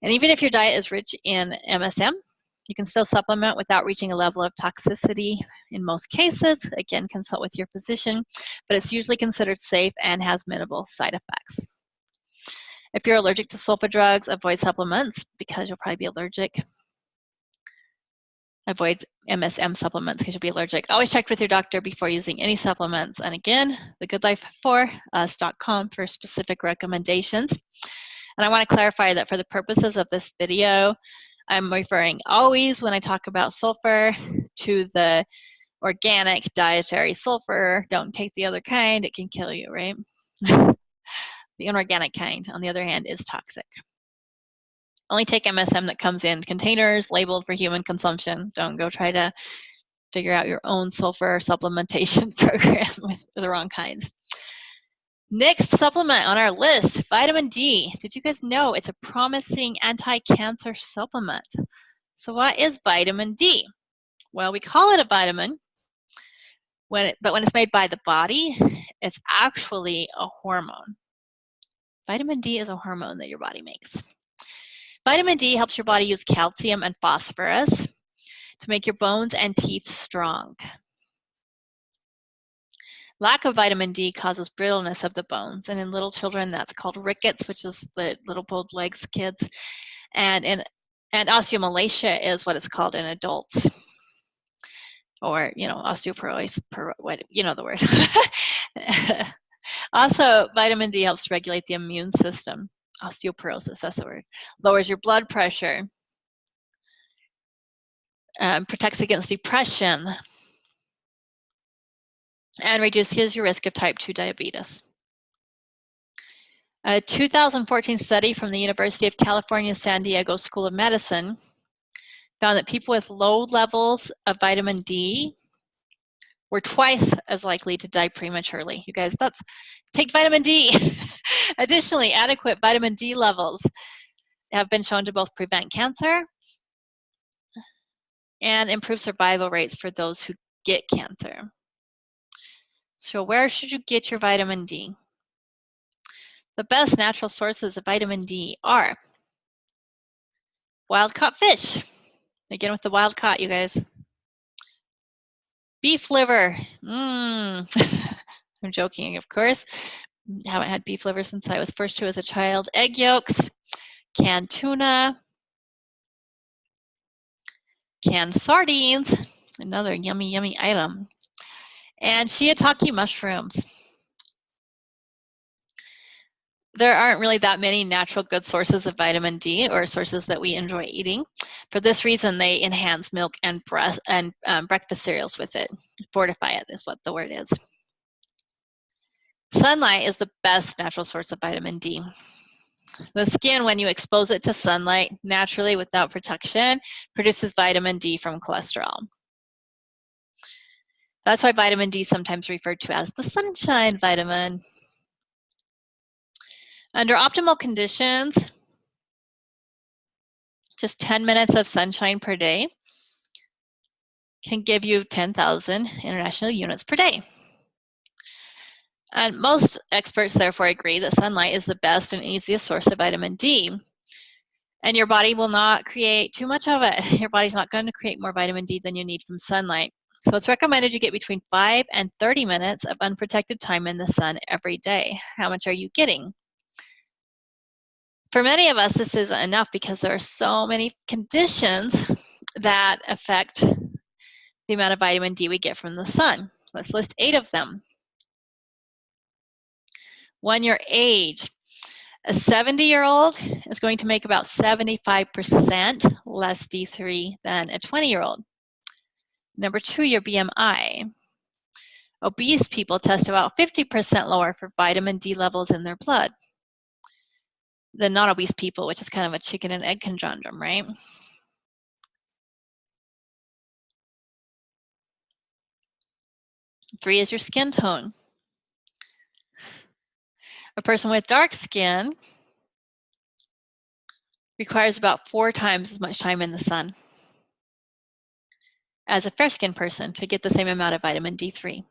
And even if your diet is rich in MSM, you can still supplement without reaching a level of toxicity in most cases. Again, consult with your physician, but it's usually considered safe and has minimal side effects. If you're allergic to sulfa drugs, avoid supplements because you'll probably be allergic. Avoid MSM supplements because you'll be allergic. Always check with your doctor before using any supplements. And again, thegoodlife4us.com for specific recommendations. And I want to clarify that for the purposes of this video, I'm referring always when I talk about sulfur to the organic dietary sulfur. Don't take the other kind, it can kill you, right? The inorganic kind, on the other hand, is toxic. Only take MSM that comes in containers labeled for human consumption. Don't go try to figure out your own sulfur supplementation program with the wrong kinds. Next supplement on our list, vitamin D. Did you guys know it's a promising anti-cancer supplement? So what is vitamin D? Well, we call it a vitamin, but when it's made by the body, it's actually a hormone. Vitamin D is a hormone that your body makes. Vitamin D helps your body use calcium and phosphorus to make your bones and teeth strong. Lack of vitamin D causes brittleness of the bones, and in little children that's called rickets, which is the little bowed legs kids, and osteomalacia is what it's called in adults, or osteoporosis, you know the word. Also, vitamin D helps regulate the immune system. Osteoporosis, that's the word. Lowers your blood pressure, protects against depression, and reduces your risk of type 2 diabetes. A 2014 study from the University of California, San Diego School of Medicine found that people with low levels of vitamin D were twice as likely to die prematurely. You guys, take vitamin D. Additionally, adequate vitamin D levels have been shown to both prevent cancer and improve survival rates for those who get cancer. So where should you get your vitamin D? The best natural sources of vitamin D are wild-caught fish. Again with the wild-caught, you guys. Beef liver. I'm joking, of course. Haven't had beef liver since I was first to as a child. Egg yolks, canned tuna, canned sardines, another yummy, yummy item, and shiitake mushrooms. There aren't really that many natural good sources of vitamin D or sources that we enjoy eating. For this reason, they enhance milk and breakfast cereals with it. Fortify it is what the word is. Sunlight is the best natural source of vitamin D. The skin, when you expose it to sunlight naturally without protection, produces vitamin D from cholesterol. That's why vitamin D is sometimes referred to as the sunshine vitamin. Under optimal conditions, just 10 minutes of sunshine per day can give you 10,000 international units per day. And most experts therefore agree that sunlight is the best and easiest source of vitamin D. And your body will not create too much of it. Your body's not going to create more vitamin D than you need from sunlight. So it's recommended you get between 5 and 30 minutes of unprotected time in the sun every day. How much are you getting? For many of us, this isn't enough because there are so many conditions that affect the amount of vitamin D we get from the sun. Let's list 8 of them. 1, your age. A 70-year-old is going to make about 75% less D3 than a 20-year-old. Number 2, your BMI. Obese people test about 50% lower for vitamin D levels in their blood than non-obese people, which is kind of a chicken and egg conundrum, right? Three is your skin tone. A person with dark skin requires about 4 times as much time in the sun as a fair-skinned person to get the same amount of vitamin D3.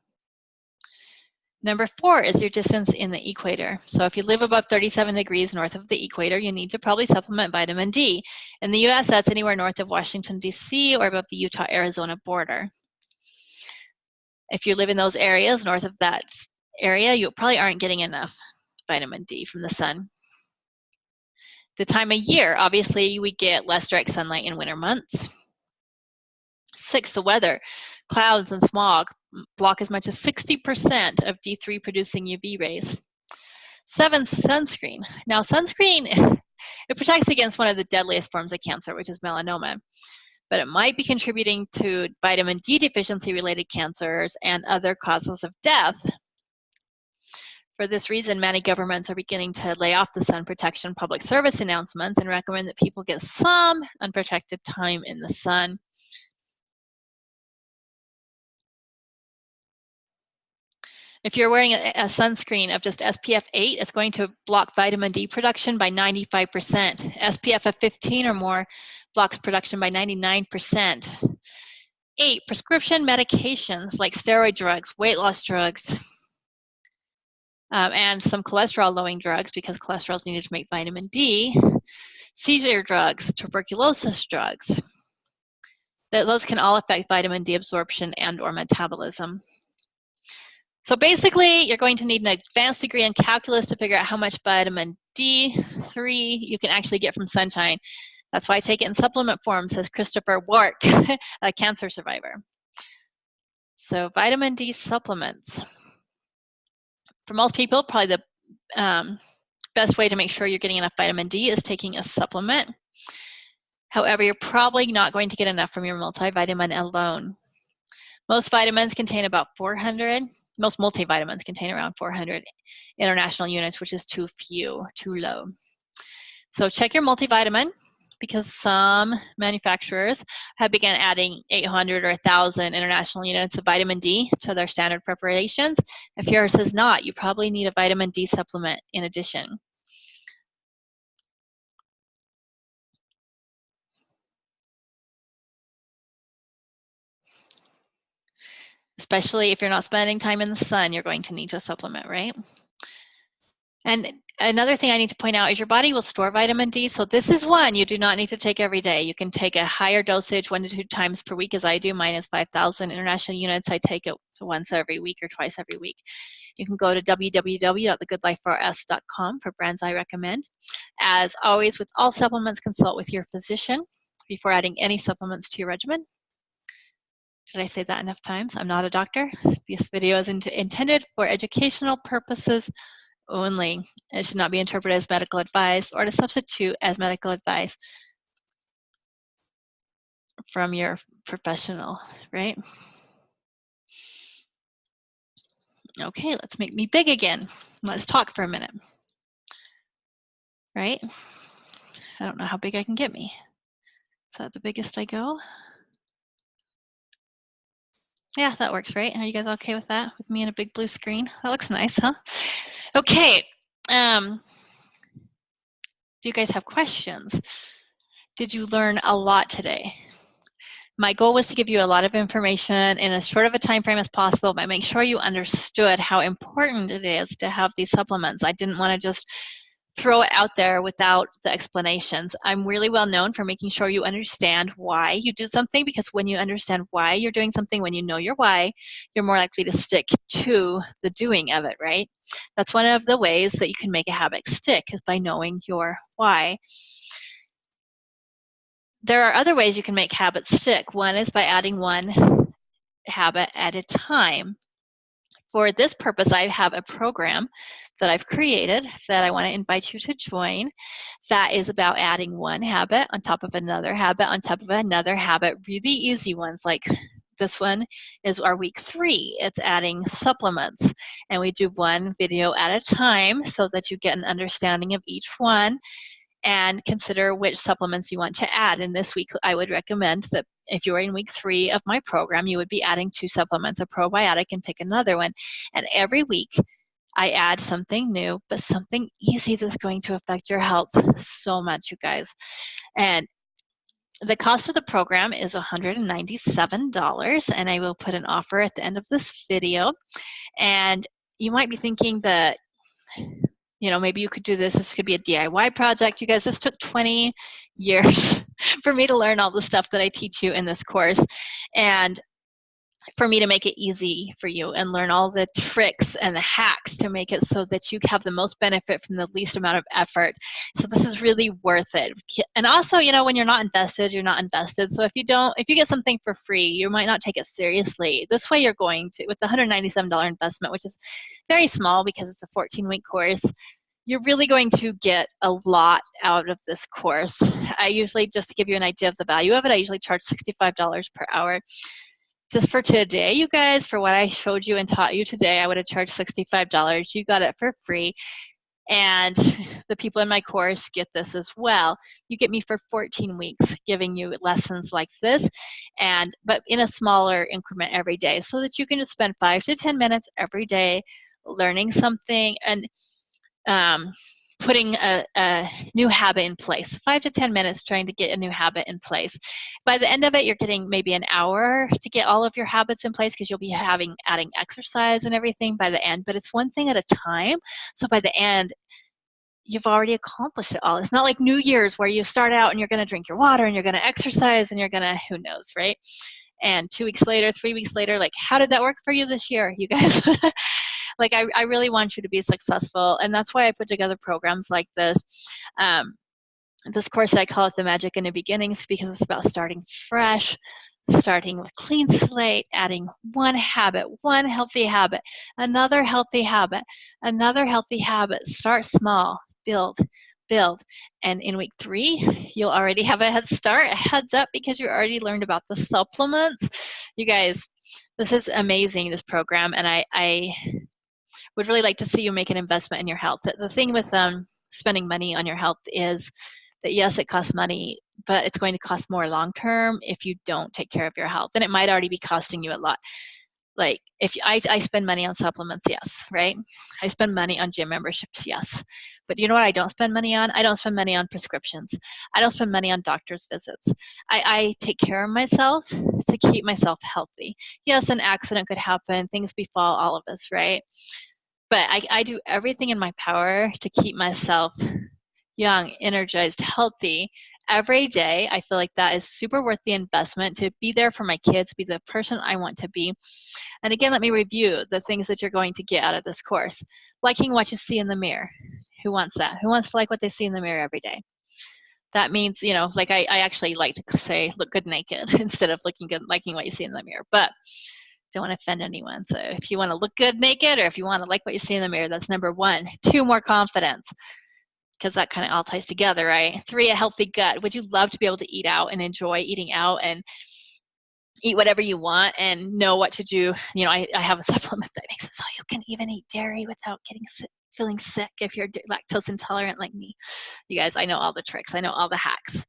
Number 4 is your distance in the equator. So if you live above 37 degrees north of the equator, you need to probably supplement vitamin D. In the US, that's anywhere north of Washington, D.C. or above the Utah-Arizona border. If you live in those areas, north of that area, you probably aren't getting enough vitamin D from the sun. The time of year, obviously we get less direct sunlight in winter months. 6, the weather. Clouds and smog block as much as 60% of D3 producing UV rays. 7, sunscreen. Now sunscreen, it protects against one of the deadliest forms of cancer, which is melanoma. But it might be contributing to vitamin D deficiency related cancers and other causes of death. For this reason, many governments are beginning to lay off the sun protection public service announcements and recommend that people get some unprotected time in the sun. If you're wearing a sunscreen of just SPF 8, it's going to block vitamin D production by 95%. SPF of 15 or more blocks production by 99%. 8, prescription medications like steroid drugs, weight loss drugs, and some cholesterol-lowering drugs because cholesterol is needed to make vitamin D, seizure drugs, tuberculosis drugs. Those can all affect vitamin D absorption and or metabolism. So basically, you're going to need an advanced degree in calculus to figure out how much vitamin D3 you can actually get from sunshine. That's why I take it in supplement form, says Christopher Wark, a cancer survivor. So vitamin D supplements. For most people, probably the best way to make sure you're getting enough vitamin D is taking a supplement. However, you're probably not going to get enough from your multivitamin alone. Most vitamins contain about 400. Most multivitamins contain around 400 international units, which is too few, too low. So check your multivitamin because some manufacturers have begun adding 800 or 1,000 international units of vitamin D to their standard preparations. If yours is not, you probably need a vitamin D supplement in addition. Especially if you're not spending time in the sun, you're going to need to supplement, right? And another thing I need to point out is your body will store vitamin D. So this is one you do not need to take every day. You can take a higher dosage 1 to 2 times per week as I do. Mine is 5,000 international units. I take it once every week or twice every week. You can go to www.thegoodlifeforusus.com for brands I recommend. As always, with all supplements, consult with your physician before adding any supplements to your regimen. Did I say that enough times? I'm not a doctor. This video is intended for educational purposes only. It should not be interpreted as medical advice or to substitute as medical advice from your professional, right? Okay, let's make me big again. Let's talk for a minute, right? I don't know how big I can get me. Is that the biggest I go? Yeah, that works, right? Are you guys okay with that? With me in a big blue screen? That looks nice, huh? Okay. Do you guys have questions? Did you learn a lot today? My goal was to give you a lot of information in as short of a time frame as possible, but make sure you understood how important it is to have these supplements. I didn't want to just throw it out there without the explanations. I'm really well known for making sure you understand why you do something, because when you understand why you're doing something, when you know your why, you're more likely to stick to the doing of it, right? That's one of the ways that you can make a habit stick, is by knowing your why. There are other ways you can make habits stick. One is by adding one habit at a time. For this purpose, I have a program that I've created that I want to invite you to join that is about adding one habit on top of another habit on top of another habit, really easy ones like this one is our week 3. It's adding supplements, and we do one video at a time so that you get an understanding of each one and consider which supplements you want to add. And this week, I would recommend that if you're in week 3 of my program, you would be adding 2 supplements, a probiotic and pick another one. And every week, I add something new, but something easy that's going to affect your health so much, you guys. And the cost of the program is $197, and I will put an offer at the end of this video. And you might be thinking that, you know, maybe you could do this. This could be a DIY project. You guys, this took 20 years for me to learn all the stuff that I teach you in this course, and for me to make it easy for you and learn all the tricks and the hacks to make it so that you have the most benefit from the least amount of effort. So this is really worth it. And also, you know, when you're not invested, you're not invested. So if you get something for free, you might not take it seriously. This way you're going to, with the $197 investment, which is very small because it's a 14-week course, you're really going to get a lot out of this course. I usually, just to give you an idea of the value of it, I usually charge $65 per hour. just for today, you guys, for what I showed you and taught you today, I would have charged $65. You got it for free. And the people in my course get this as well. You get me for 14 weeks giving you lessons like this, but in a smaller increment every day, so that you can just spend 5 to 10 minutes every day learning something and putting a new habit in place. 5 to 10 minutes trying to get a new habit in place. By the end of it, you're getting maybe an hour to get all of your habits in place, because you'll be adding exercise and everything by the end, but it's one thing at a time. So by the end, you've already accomplished it all. It's not like New Year's where you start out and you're going to drink your water and you're going to exercise and you're going to, who knows, right? And 2 weeks later, 3 weeks later, like, how did that work for you this year, you guys? Like, I really want you to be successful. And that's why I put together programs like this. This course, I call it The Magic in the Beginnings, because it's about starting fresh, starting with clean slate, adding one habit, one healthy habit, another healthy habit, another healthy habit. Start small, build, build. And in week 3, you'll already have a head start, a heads up, because you already learned about the supplements. You guys, this is amazing, this program, and I would really like to see you make an investment in your health. The thing with spending money on your health is that, yes, it costs money, but it's going to cost more long term if you don't take care of your health. And it might already be costing you a lot. Like, if I spend money on supplements, yes, right? I spend money on gym memberships, yes. But you know what I don't spend money on? I don't spend money on prescriptions. I don't spend money on doctor's visits. I take care of myself to keep myself healthy. Yes, an accident could happen. Things befall all of us, right? But I do everything in my power to keep myself young, energized, healthy every day. I feel like that is super worth the investment, to be there for my kids, be the person I want to be. And again, let me review the things that you're going to get out of this course. Liking what you see in the mirror. Who wants that? Who wants to like what they see in the mirror every day? That means, like I actually like to say, look good naked instead of looking good, liking what you see in the mirror. But don't want to offend anyone. So if you want to look good naked, or if you want to like what you see in the mirror, that's number 1. 2, more confidence, because that kind of all ties together, right? 3, a healthy gut. Would you love to be able to eat out and enjoy eating out and eat whatever you want and know what to do? I have a supplement that makes it so you can even eat dairy without feeling sick if you're lactose intolerant like me. You guys, I know all the tricks. I know all the hacks.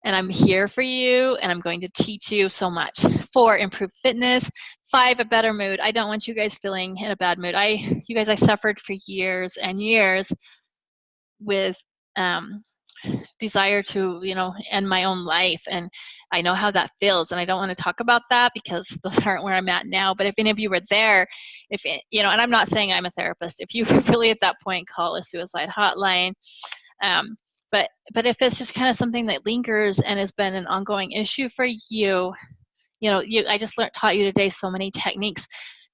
And I'm here for you, and I'm going to teach you so much. 4, improved fitness. 5, a better mood. I don't want you guys feeling in a bad mood. I suffered for years and years with desire to, end my own life. And I know how that feels. And I don't want to talk about that because those aren't where I'm at now. But if any of you were there, and I'm not saying I'm a therapist, if you were really at that point, call a suicide hotline. But if it's just kind of something that lingers and has been an ongoing issue for you, I just taught you today so many techniques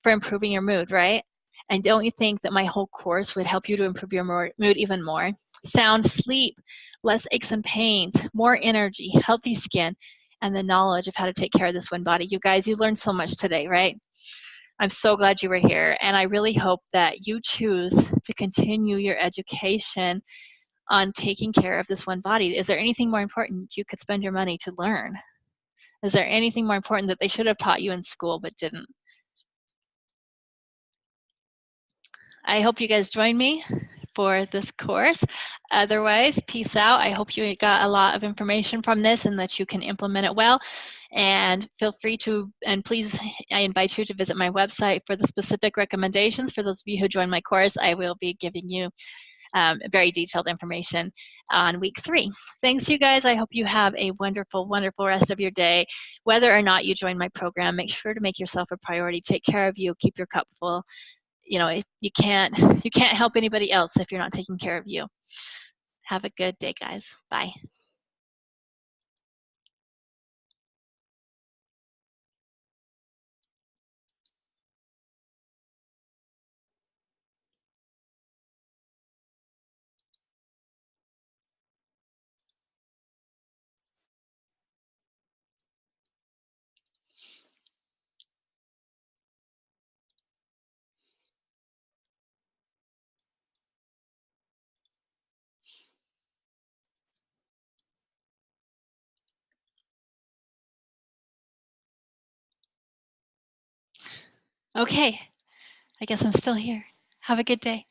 for improving your mood, right? And don't you think that my whole course would help you to improve your mood even more? Sound sleep, less aches and pains, more energy, healthy skin, and the knowledge of how to take care of this one body. You guys, you learned so much today, right? I'm so glad you were here, and I really hope that you choose to continue your education on taking care of this one body. Is there anything more important you could spend your money to learn? Is there anything more important that they should have taught you in school but didn't? I hope you guys join me for this course. Otherwise, peace out. I hope you got a lot of information from this and that you can implement it well. And feel free to, and please, I invite you to visit my website for the specific recommendations. For those of you who join my course, I will be giving you very detailed information on week 3. Thanks, you guys. I hope you have a wonderful, wonderful rest of your day. Whether or not you join my program, make sure to make yourself a priority. Take care of you. Keep your cup full. If you can't help anybody else if you're not taking care of you. Have a good day, guys. Bye. Okay, I guess I'm still here. Have a good day.